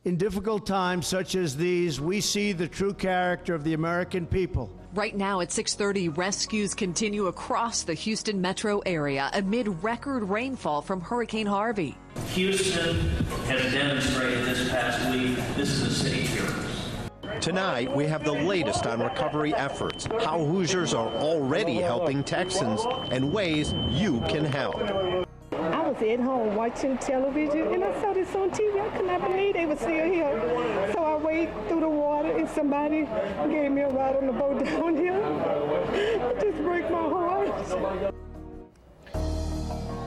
In difficult times such as these, we see the true character of the American people. Right now at 6:30, rescues continue across the Houston metro area amid record rainfall from Hurricane Harvey. Houston has demonstrated this past week this is a city of heroes. Tonight, we have the latest on recovery efforts, how Hoosiers are already helping Texans, and ways you can help. I was at home watching television, and I saw this on TV. I could not believe they were still here. So I waded through the water, and somebody gave me a ride on the boat down here. It just broke my heart.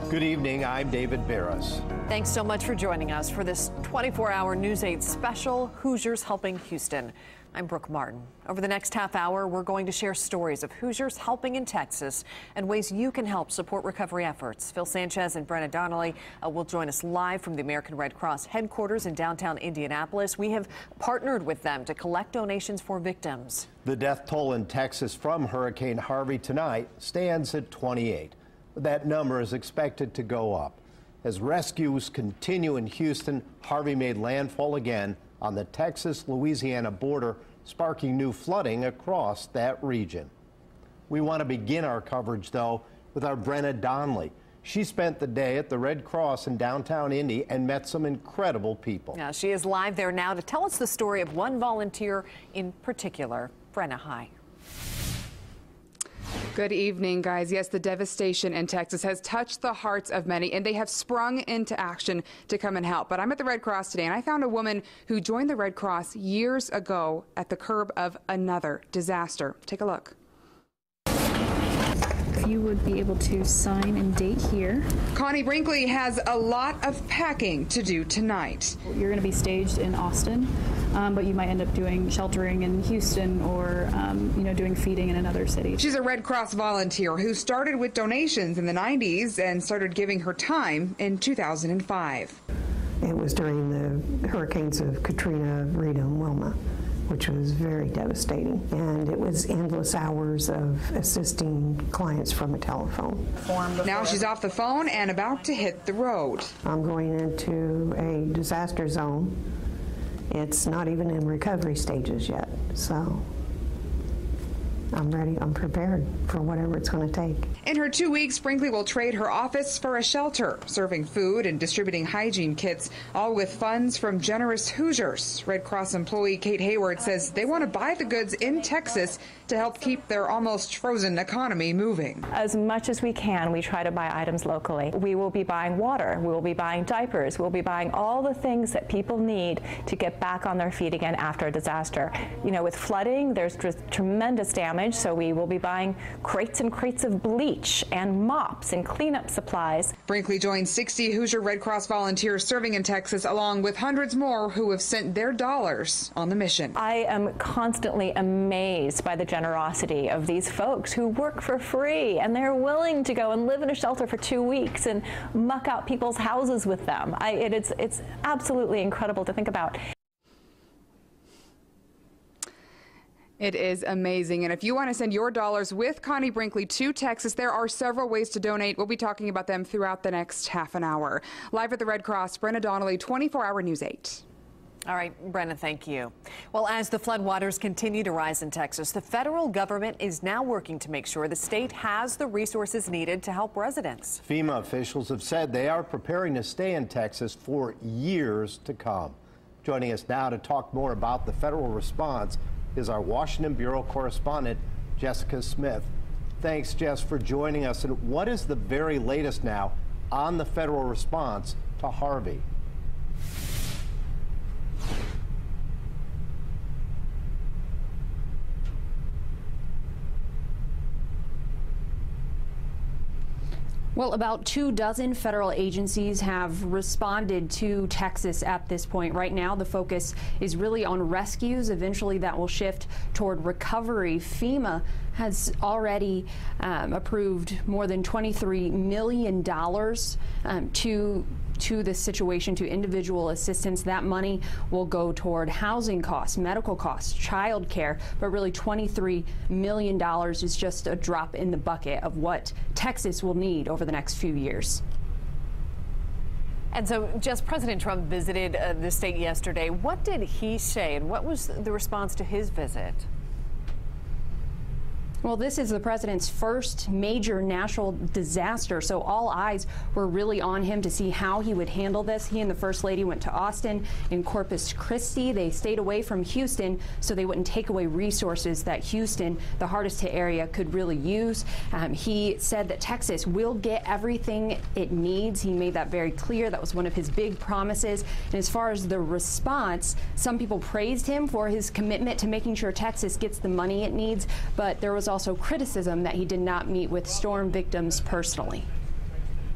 Good evening, I'm David Barris. Thanks so much for joining us for this 24-hour News 8 special, Hoosiers Helping Houston. I'm Brooke Martin. Over the next half hour, we're going to share stories of Hoosiers helping in Texas and ways you can help support recovery efforts. Phil Sanchez and Brenna Donnelly will join us live from the American Red Cross headquarters in downtown Indianapolis. We have partnered with them to collect donations for victims. The death toll in Texas from Hurricane Harvey tonight stands at 28. That number is expected to go up. As rescues continue in Houston, Harvey made landfall again on the Texas-Louisiana border, sparking new flooding across that region. We want to begin our coverage, though, with our Brenna Donnelly. She spent the day at the Red Cross in downtown Indy and met some incredible people. Yeah, she is live there now to tell us the story of one volunteer in particular. Brenna, hi. Good evening, guys. Yes, the devastation in Texas has touched the hearts of many, and they have sprung into action to come and help. But I'm at the Red Cross today, and I found a woman who joined the Red Cross years ago at the curb of another disaster. Take a look. If you would be able to sign and date here. Connie Brinkley has a lot of packing to do tonight. You're going to be staged in Austin, but you might end up doing sheltering in Houston or, doing feeding in another city. She's a Red Cross volunteer who started with donations in the 90s and started giving her time in 2005. It was during the hurricanes of Katrina, Rita, and Wilma, which was very devastating. And it was endless hours of assisting clients from a telephone. Now she's off the phone and about to hit the road. I'm going into a disaster zone. It's not even in recovery stages yet, so I'm ready. I'm prepared for whatever it's going to take. In her 2 weeks, Brinkley will trade her office for a shelter, serving food and distributing hygiene kits, all with funds from generous Hoosiers. Red Cross employee Kate Hayward says they want to buy the goods in Texas to help keep their almost frozen economy moving. As much as we can, we try to buy items locally. We will be buying water, we will be buying diapers, we'll be buying all the things that people need to get back on their feet again after a disaster. You know, with flooding, there's just tremendous damage, so we will be buying crates and crates of bleach and mops and cleanup supplies. Brinkley joined 60 Hoosier Red Cross volunteers serving in Texas, along with hundreds more who have sent their dollars on the mission. I am constantly amazed by the generosity of these folks who work for free, and they're willing to go and live in a shelter for 2 weeks and muck out people's houses with them. It's absolutely incredible to think about. It is amazing. And if you want to send your dollars with Connie Brinkley to Texas, there are several ways to donate. We'll be talking about them throughout the next half an hour. Live at the Red Cross, Brenna Donnelly, 24-Hour News 8. All right, Brenna, thank you. Well, as the floodwaters continue to rise in Texas, the federal government is now working to make sure the state has the resources needed to help residents. FEMA officials have said they are preparing to stay in Texas for years to come. Joining us now to talk more about the federal response is our Washington Bureau correspondent, Jessica Smith. Thanks, Jess, for joining us. And what is the very latest now on the federal response to Harvey? Well, about 24 federal agencies have responded to Texas at this point. Right now, the focus is really on rescues. Eventually, that will shift toward recovery. FEMA has already approved more than $23 million to this situation, to individual assistance. That money will go toward housing costs, medical costs, child care, but really $23 million is just a drop in the bucket of what Texas will need over the next few years. And so, just President Trump visited the state yesterday. What did he say, and what was the response to his visit? Well, this is the president's first major natural disaster, so all eyes were really on him to see how he would handle this. He and the First Lady went to Austin and Corpus Christi. They stayed away from Houston so they wouldn't take away resources that Houston, the hardest hit area, could really use. He said that Texas will get everything it needs. He made that very clear. That was one of his big promises. And as far as the response, some people praised him for his commitment to making sure Texas gets the money it needs, but there was also criticism that he did not meet with storm victims personally.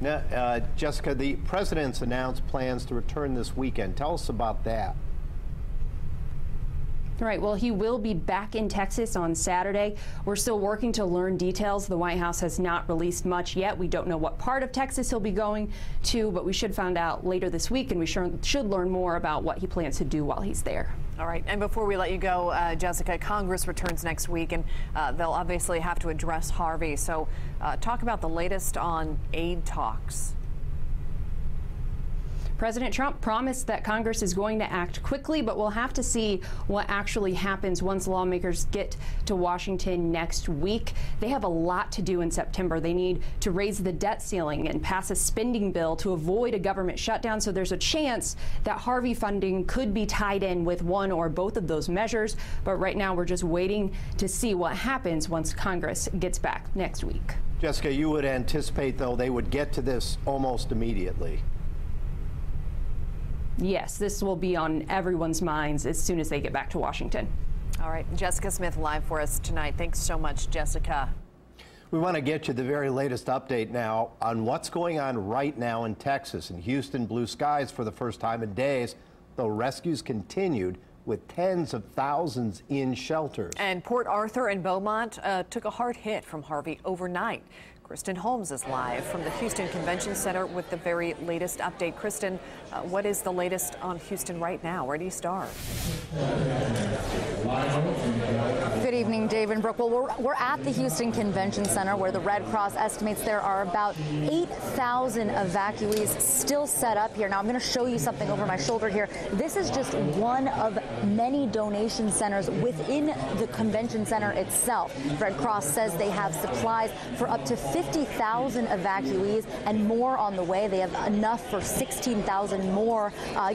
Now, Jessica, the president's announced plans to return this weekend. Tell us about that. Right. Well, he will be back in Texas on Saturday. We're still working to learn details. The White House has not released much yet. We don't know what part of Texas he'll be going to, but we should find out later this week, and we should learn more about what he plans to do while he's there. All right. And before we let you go, Jessica, Congress returns next week, and they'll obviously have to address Harvey. So talk about the latest on aid talks. President Trump promised that Congress is going to act quickly, but we'll have to see what actually happens once lawmakers get to Washington next week. They have a lot to do in September. They need to raise the debt ceiling and pass a spending bill to avoid a government shutdown. So there's a chance that Harvey funding could be tied in with one or both of those measures. But right now, we're just waiting to see what happens once Congress gets back next week. Jessica, you would anticipate, though, they would get to this almost immediately. Yes, this will be on everyone's minds as soon as they get back to Washington. All right, Jessica Smith live for us tonight. Thanks so much, Jessica. We want to get you the very latest update now on what's going on right now in Texas. In Houston, blue skies for the first time in days, though rescues continued with tens of thousands in shelters. And Port Arthur and Beaumont took a hard hit from Harvey overnight. Kristen Holmes is live from the Houston Convention Center with the very latest update. Kristen, what is the latest on Houston right now? Where do you start? Good evening, Dave and Brooke. Well, we're at the Houston Convention Center where the Red Cross estimates there are about 8,000 evacuees still set up here. Now, I'm going to show you something over my shoulder here. This is just one of many donation centers within the convention center itself. Red Cross says they have supplies for up to 50,000 evacuees and more on the way. They have enough for 16,000 more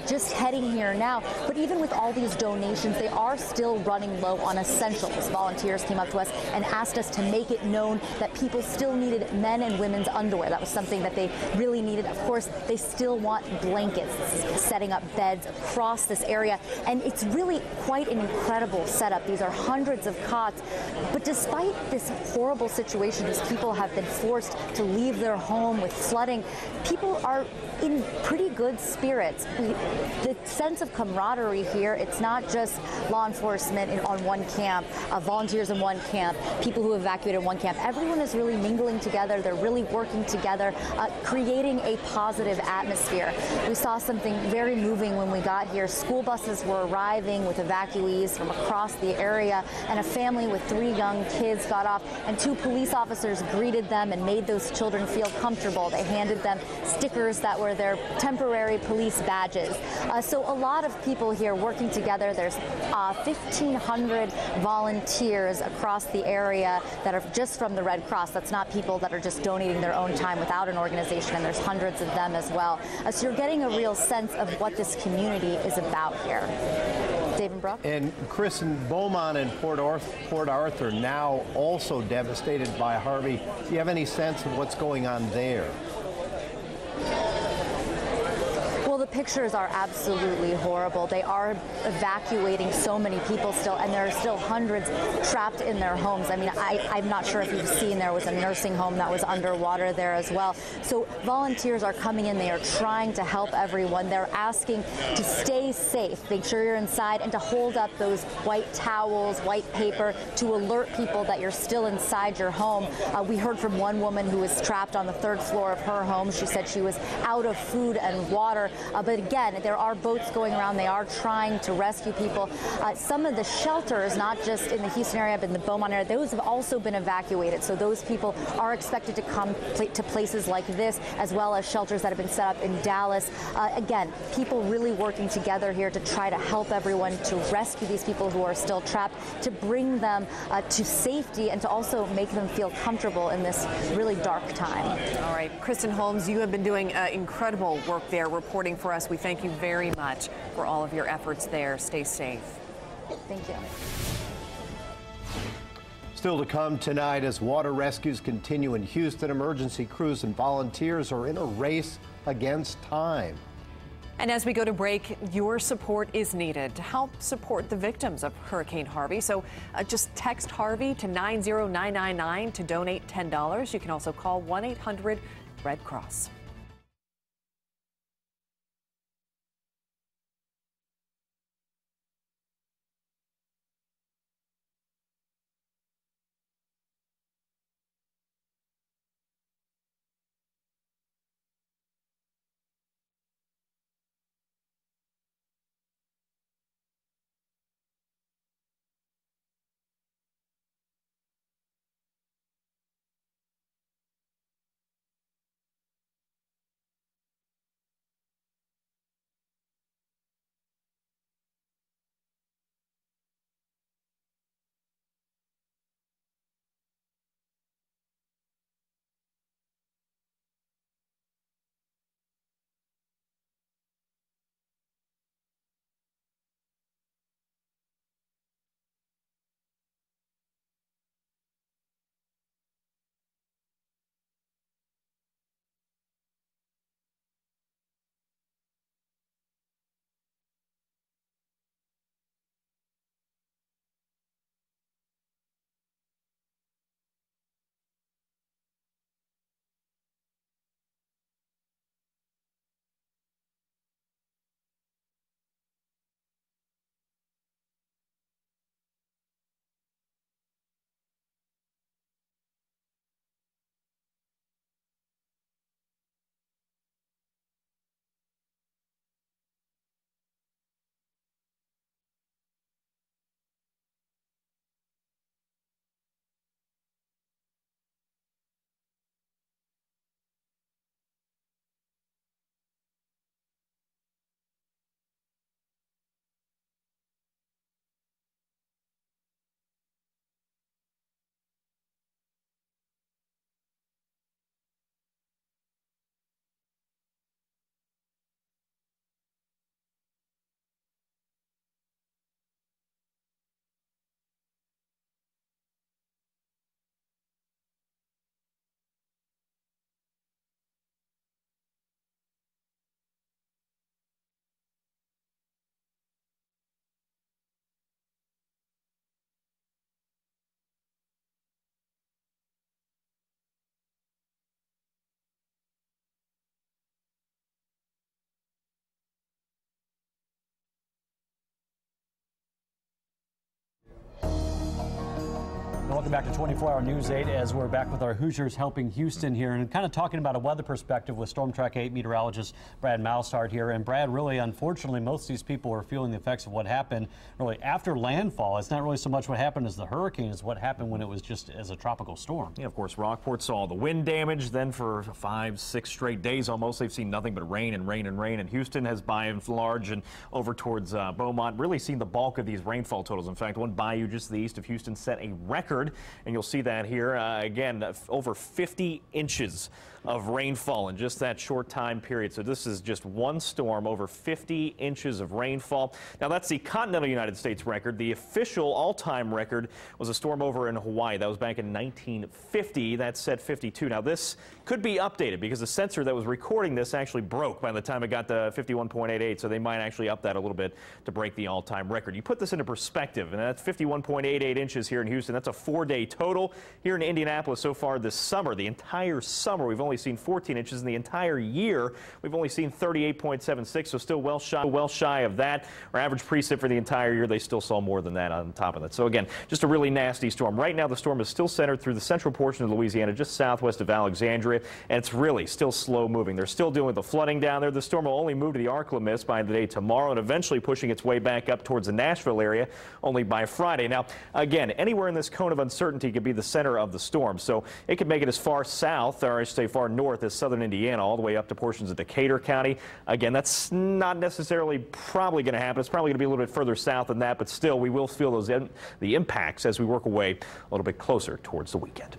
just heading here now. But even with all these donations, they are still running low on essentials. Volunteers came up to us and asked us to make it known that people still needed men and women's underwear. That was something that they really needed. Of course, they still want blankets, setting up beds across this area. And it's really quite an incredible setup. These are hundreds of cots. But despite this horrible situation, as people have been forced to leave their home with flooding, people are in pretty good spirits. The sense of camaraderie here, it's not just law enforcement on one camp, volunteers in one camp, people who evacuated in one camp. Everyone is really mingling together. They're really working together, creating a positive atmosphere. We saw something very moving when we got here. School buses were arriving with evacuees from across the area, and a family with 3 young kids got off, and 2 police officers greeted them and made those children feel comfortable. They handed them stickers that were their temporary police badges. So a lot of people here working together. There's 1,500 volunteers across the area that are just from the Red Cross. That's not people that are just donating their own time without an organization, and there's hundreds of them as well. So you're getting a real sense of what this community is about here. Dave and Brooke? And Chris, in Beaumont and Port Arthur now also devastated by Harvey. Do you have any sense of what's going on there? Well, the pictures are absolutely horrible. They are evacuating so many people still, and there are still hundreds trapped in their homes. I mean, I'm not sure if you've seen, there was a nursing home that was underwater there as well. So volunteers are coming in. They are trying to help everyone. They're asking to stay safe, make sure you're inside, and to hold up those white towels, white paper, to alert people that you're still inside your home. We heard from one woman who was trapped on the 3rd floor of her home. She said she was out of food and water, but But again, there are boats going around. They are trying to rescue people. Some of the shelters, not just in the Houston area, but in the Beaumont area, those have also been evacuated. So those people are expected to come to places like this, as well as shelters that have been set up in Dallas. Again, people really working together here to try to help everyone to rescue these people who are still trapped, to bring them to safety, and to also make them feel comfortable in this really dark time. All right, Kristen Holmes, you have been doing incredible work there, reporting for us. We thank you very much for all of your efforts there. Stay safe. Thank you. Still to come tonight, as water rescues continue in Houston, emergency crews and volunteers are in a race against time. And as we go to break, your support is needed to help support the victims of Hurricane Harvey. So just text Harvey to 90999 to donate $10. You can also call 1-800-RED-CROSS. Welcome back to 24-Hour News 8 as we're back with our Hoosiers Helping Houston here and kind of talking about a weather perspective with Storm Track 8 meteorologist Brad Malsard here. And Brad, really, unfortunately, most of these people are feeling the effects of what happened really after landfall. It's not really so much what happened as the hurricane, it's what happened when it was just as a tropical storm. Yeah, of course, Rockport saw the wind damage. Then for 5-6 straight days almost, they've seen nothing but rain and rain and rain. And Houston has, by and large, and over towards Beaumont, really seen the bulk of these rainfall totals. In fact, one bayou just to the east of Houston set a record, and you'll see that here again, over 50 inches of rainfall in just that short time period. So this is just one storm, over 50 inches of rainfall. Now that's the continental United States record. The official all-time record was a storm over in Hawaii. That was back in 1950. That said 52. Now this could be updated because the sensor that was recording this actually broke by the time it got to 51.88. So they might actually up that a little bit to break the all-time record. You put this into perspective, and that's 51.88 inches here in Houston. That's a 4-day total. Here in Indianapolis so far this summer, the entire summer, we've only seen 14 inches in the entire year. We've only seen 38.76, so still well shy of that. Our average precip for the entire year, they still saw more than that on top of that. So again, just a really nasty storm. Right now, the storm is still centered through the central portion of Louisiana, just southwest of Alexandria, and it's really still slow moving. They're still dealing with the flooding down there. The storm will only move to the Arklamis by the day tomorrow and eventually pushing its way back up towards the Nashville area only by Friday. Now, again, anywhere in this cone of uncertainty could be the center of the storm, so it could make it as far south, or I should say far north, as southern Indiana, all the way up to portions of Decatur County. Again, that's not necessarily probably going to happen. It's probably going to be a little bit further south than that, but still, we will feel the impacts as we work away a little bit closer towards the weekend.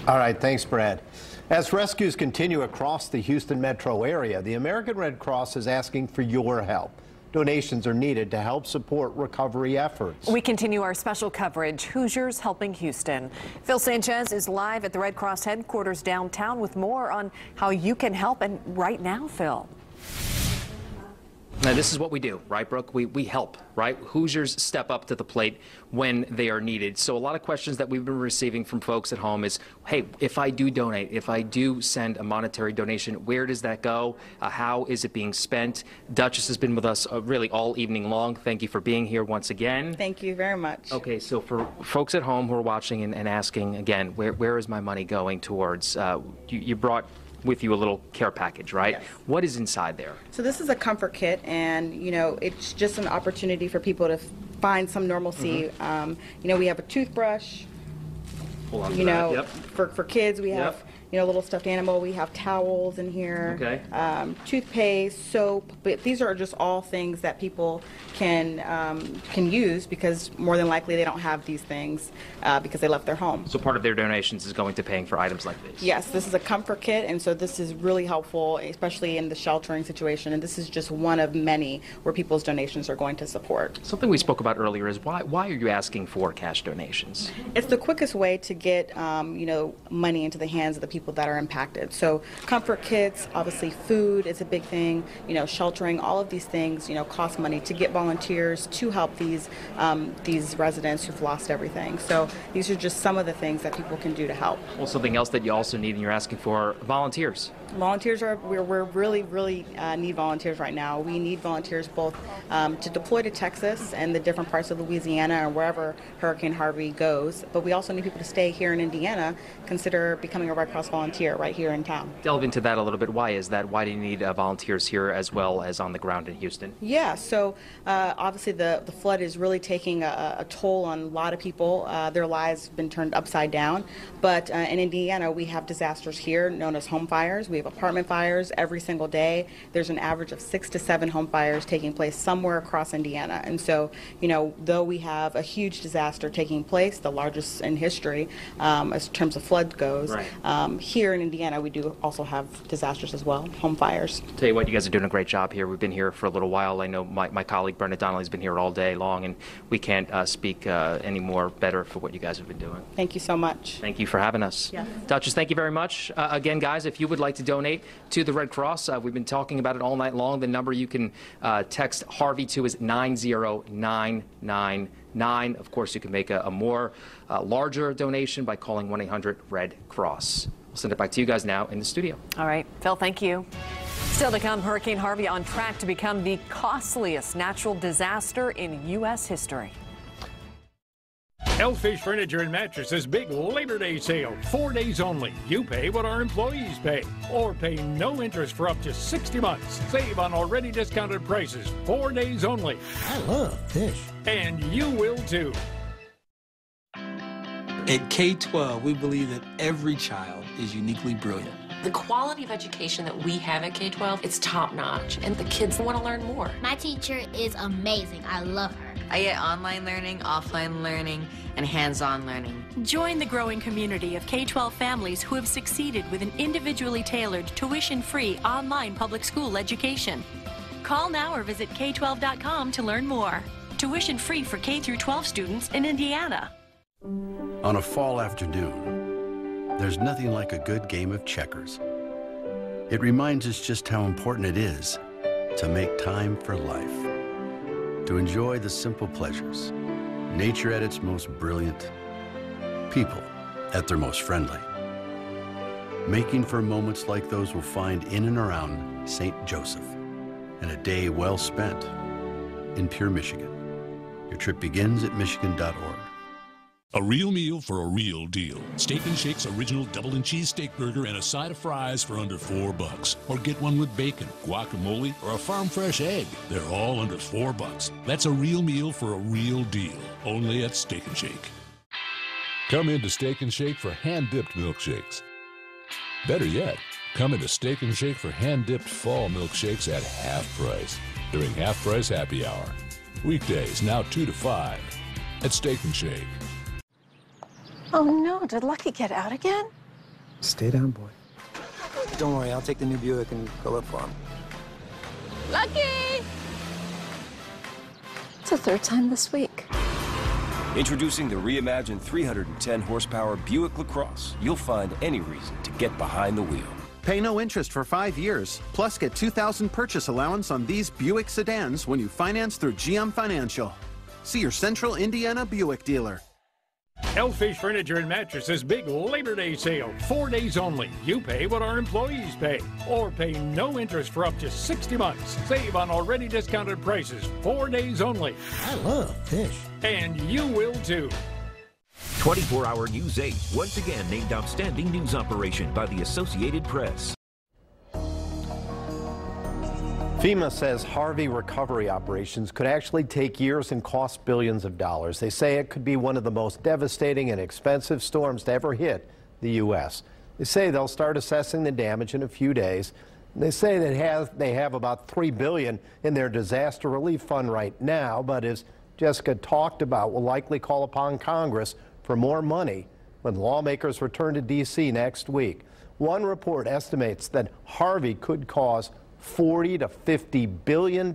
All right, thanks, Brad. As rescues continue across the Houston metro area, the American Red Cross is asking for your help. Donations are needed to help support recovery efforts. We continue our special coverage, Hoosiers Helping Houston. Phil Sanchez is live at the Red Cross headquarters downtown with more on how you can help. And right now, Phil. Now, this is what we do, right, Brooke? We help, right? Hoosiers step up to the plate when they are needed. So a lot of questions that we've been receiving from folks at home is, hey, if I do donate, if I do send a monetary donation, where does that go? How is it being spent? Duchess has been with us really all evening long. Thank you for being here once again. Thank you very much. Okay, so for folks at home who are watching and asking, again, where is my money going towards? You brought with you a little care package, right? Yes. What is inside there? So this is a comfort kit, and it's just an opportunity for people to find some normalcy. We have a toothbrush. Hold on to that. Yep. For kids, we have a little stuffed animal. We have towels in here. Okay. Toothpaste, soap. But these are just all things that people can use, because more than likely they don't have these things because they left their home. So part of their donations is going to paying for items like this? Yes, this is a comfort kit, and so this is really helpful, especially in the sheltering situation. And this is just one of many where people's donations are going to support. Something we spoke about earlier is why are you asking for cash donations? It's the quickest way to get money into the hands of the people that are impacted. So comfort kits, obviously food is a big thing, sheltering, all of these things, cost money to get volunteers to help these residents who've lost everything. So these are just some of the things that people can do to help. Well, something else that you also need and you're asking for, volunteers. Volunteers we're really need volunteers right now. We need volunteers both to deploy to Texas and the different parts of Louisiana or wherever Hurricane Harvey goes, but we also need people to stay here in Indiana, consider becoming a Red Cross volunteer right here in town. Delve into that a little bit. Why is that? Why do you need volunteers here as well as on the ground in Houston? Yeah, so obviously the flood is really taking a toll on a lot of people. Their lives have been turned upside down, but in Indiana we have disasters here known as home fires. We have apartment fires every single day. There's an average of 6 to 7 home fires taking place somewhere across Indiana. And so, though we have a huge disaster taking place, the largest in history as terms of flood goes, right. Here in Indiana we do also have disasters as well, home fires. Tell you what, you guys are doing a great job here. We've been here for a little while. I know my colleague Brenda Donnelly's been here all day long, and we can't speak any more better for what you guys have been doing. Thank you so much. Thank you for having us. Yes. Duchess, thank you very much. Again, guys, if you would like to donate to the Red Cross, we've been talking about it all night long. The number you can text Harvey to is 90999. Of course, you can make a more larger donation by calling 1-800-RED-CROSS. We'll send it back to you guys now in the studio. All right, Phil, thank you. Still to come, Hurricane Harvey on track to become the costliest natural disaster in U.S. history. Hellfish Furniture and Mattresses big Labor Day sale. 4 days only. You pay what our employees pay, or pay no interest for up to 60 months. Save on already discounted prices. 4 days only. I love fish. And you will too. At K-12, we believe that every child is uniquely brilliant. The quality of education that we have at K-12, it's top-notch, and the kids want to learn more. My teacher is amazing. I love her. I get online learning, offline learning, and hands-on learning. Join the growing community of K-12 families who have succeeded with an individually tailored, tuition-free online public school education. Call now or visit K12.com to learn more. Tuition-free for K-12 students in Indiana. On a fall afternoon, there's nothing like a good game of checkers. It reminds us just how important it is to make time for life, to enjoy the simple pleasures, nature at its most brilliant, people at their most friendly. making for moments like those we'll find in and around St. Joseph, and a day well spent in pure Michigan. Your trip begins at michigan.org. A real meal for a real deal. Steak and Shake's original double and cheese steak burger and a side of fries for under $4. Or get one with bacon, guacamole, or a farm fresh egg. They're all under $4. That's a real meal for a real deal. Only at Steak and Shake. Come into Steak and Shake for hand-dipped milkshakes. Better yet, come into Steak and Shake for hand-dipped fall milkshakes at half price during half price happy hour. Weekdays now 2 to 5 at Steak and Shake. Oh no, did Lucky get out again? Stay down, boy. Don't worry, I'll take the new Buick and go look for him. Lucky! It's the third time this week. Introducing the reimagined 310 horsepower Buick LaCrosse. You'll find any reason to get behind the wheel. Pay no interest for 5 years, plus get $2,000 purchase allowance on these Buick sedans when you finance through GM Financial. See your Central Indiana Buick dealer. Hellfish Furniture and Mattresses big Labor Day sale. 4 days only. You pay what our employees pay. Or pay no interest for up to 60 months. Save on already discounted prices. 4 days only. I love fish. And you will too. 24-Hour News 8, once again named Outstanding News Operation by the Associated Press. FEMA says Harvey recovery operations could actually take years and cost billions of dollars. They say it could be one of the most devastating and expensive storms to ever hit the U.S. They say they'll start assessing the damage in a few days. They say they have about $3 billion in their disaster relief fund right now, but as Jessica talked about, will likely call upon Congress for more money when lawmakers return to D.C. next week. One report estimates that Harvey could cause $40 to $50 billion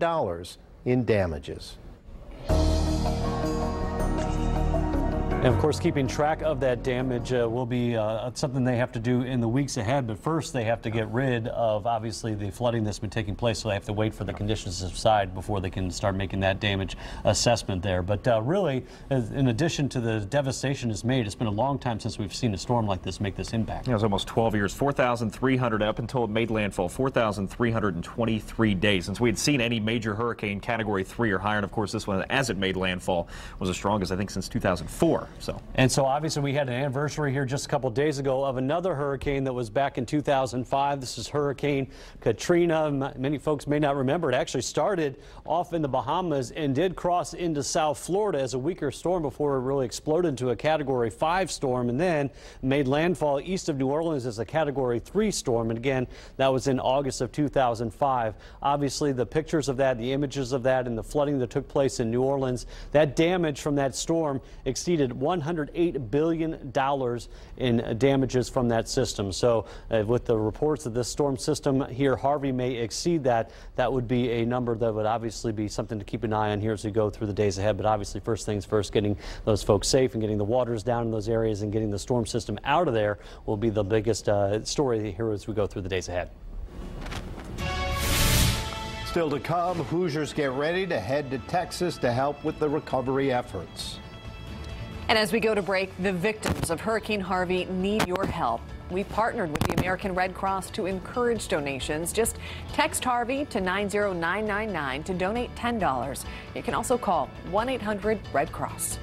in damages. And of course, keeping track of that damage will be something they have to do in the weeks ahead. But first, they have to get rid of, obviously, the flooding that's been taking place. So they have to wait for the conditions to subside before they can start making that damage assessment there. But really, in addition to the devastation it's made, it's been a long time since we've seen a storm like this make this impact. It was almost 12 years, 4,300 up until it made landfall, 4,323 days since we had seen any major hurricane Category 3 or higher. And of course, this one, as it made landfall, was the strongest, I think, since 2004. And so obviously we had an anniversary here just a couple of days ago of another hurricane that was back in 2005. This is Hurricane Katrina. Many folks may not remember. It actually started off in the Bahamas and did cross into South Florida as a weaker storm before it really exploded into a Category 5 storm and then made landfall east of New Orleans as a Category 3 storm. And again, that was in August of 2005. Obviously, the pictures of that, the images of that, and the flooding that took place in New Orleans, that damage from that storm exceeded $108 billion in damages from that system. So with the reports of this storm system here, Harvey may exceed that. That would be a number that would obviously be something to keep an eye on here as we go through the days ahead. But obviously, first things first, getting those folks safe and getting the waters down in those areas and getting the storm system out of there will be the biggest story here as we go through the days ahead. Still to come, Hoosiers get ready to head to Texas to help with the recovery efforts. And as we go to break, the victims of Hurricane Harvey need your help. We partnered with the American Red Cross to encourage donations. Just text Harvey to 90999 to donate $10. You can also call 1-800-RED-CROSS.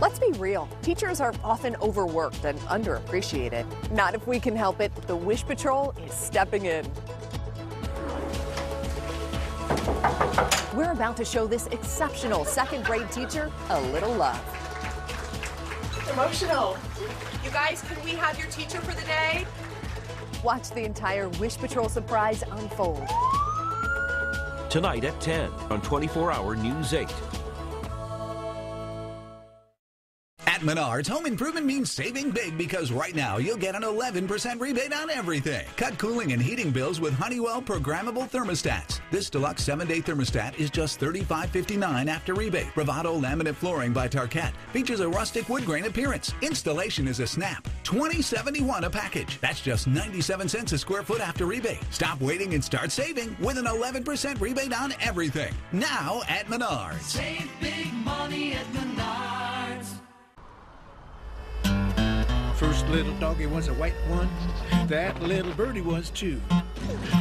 Let's be real. Teachers are often overworked and underappreciated. Not if we can help it. The Wish Patrol is stepping in. We're about to show this exceptional second grade teacher a little love. Emotional. You guys, can we have your teacher for the day? Watch the entire Wish Patrol surprise unfold. Tonight at 10 on 24-Hour News 8. At Menards, home improvement means saving big because right now you'll get an 11% rebate on everything. Cut cooling and heating bills with Honeywell programmable thermostats. This deluxe 7-day thermostat is just $35.59 after rebate. Bravado laminate flooring by Tarkett features a rustic wood grain appearance. Installation is a snap. $20.71 a package. That's just 97 cents a square foot after rebate. Stop waiting and start saving with an 11% rebate on everything. Now at Menards. Save big money at Menards. First little doggy was a white one. That little birdie was too.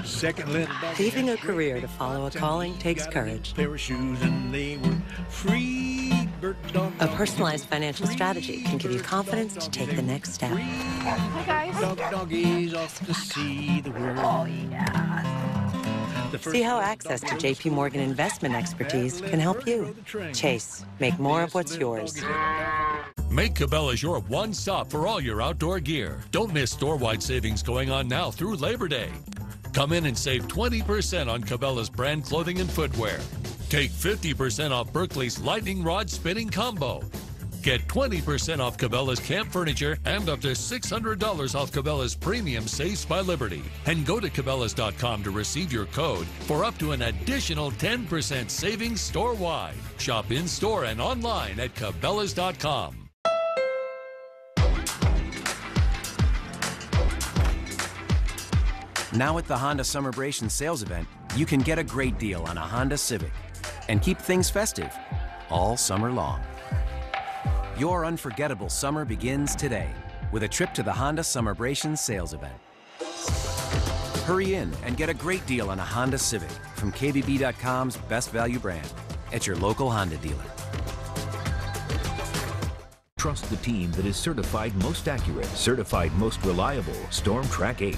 Second little doggy. Leaving a career to follow a calling takes courage. Pair of shoes and they were free. Bird dog. A personalized financial strategy can give you confidence to take the next step. Hi, guys. Doggies off to see the world. Oh, yeah. See how access to JP Morgan investment expertise can help you. Chase, make more of what's yours. Make Cabela's your one stop for all your outdoor gear. Don't miss store-wide savings going on now through Labor Day. Come in and save 20% on Cabela's brand clothing and footwear. Take 50% off Berkeley's Lightning Rod Spinning Combo. Get 20% off Cabela's camp furniture and up to $600 off Cabela's premium Safes by Liberty. And go to Cabela's.com to receive your code for up to an additional 10% savings store-wide. Shop in-store and online at Cabela's.com. Now at the Honda Summerbration sales event, you can get a great deal on a Honda Civic and keep things festive all summer long. Your unforgettable summer begins today with a trip to the Honda Summerbration sales event. Hurry in and get a great deal on a Honda Civic from KBB.com's best value brand at your local Honda dealer. Trust the team that is certified most accurate, certified most reliable, Storm Track 8.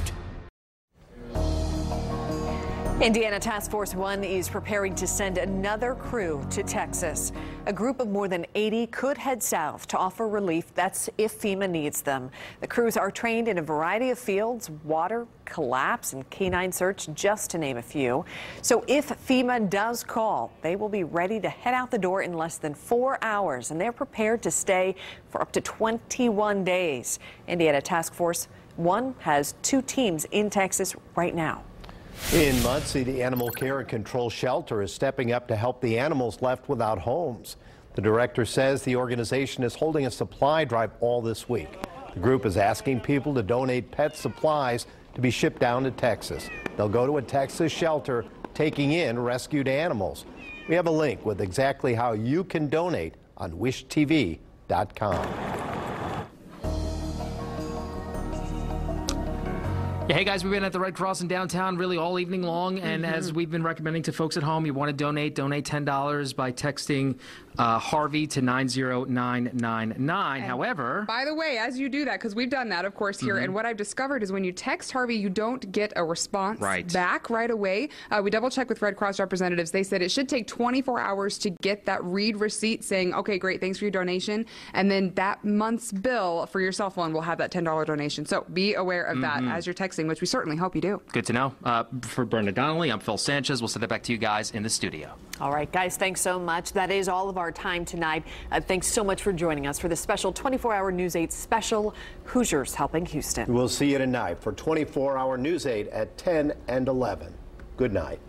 Indiana Task Force 1 is preparing to send another crew to Texas. A group of more than 80 could head south to offer relief. That's if FEMA needs them. The crews are trained in a variety of fields: water, collapse, and canine search, just to name a few. So if FEMA does call, they will be ready to head out the door in less than 4 hours, and they're prepared to stay for up to 21 days. Indiana Task Force 1 has 2 teams in Texas right now. In Muncie, the Animal Care and Control Shelter is stepping up to help the animals left without homes. The director says the organization is holding a supply drive all this week. The group is asking people to donate pet supplies to be shipped down to Texas. They'll go to a Texas shelter taking in rescued animals. We have a link with exactly how you can donate on wishtv.com. Hey guys, we've been at the Red Cross in downtown really all evening long, and as we've been recommending to folks at home, you want to donate $10 by texting Harvey to 90999. However, by the way, as you do that, because we've done that, of course, here, and what I've discovered is when you text Harvey, you don't get a response back right away. We double-checked with Red Cross representatives. They said it should take 24 hours to get that read receipt saying, okay, great, thanks for your donation, and then that month's bill for your cell phone will have that $10 donation. So be aware of that as you're texting, which we certainly hope you do. Good to know. For Brenda Donnelly, I'm Phil Sanchez. We'll send it back to you guys in the studio. All right, guys, thanks so much. That is all of our time tonight. Thanks so much for joining us for this special 24-hour News 8 special, Hoosiers Helping Houston. We'll see you tonight for 24-hour News 8 at 10 and 11. Good night.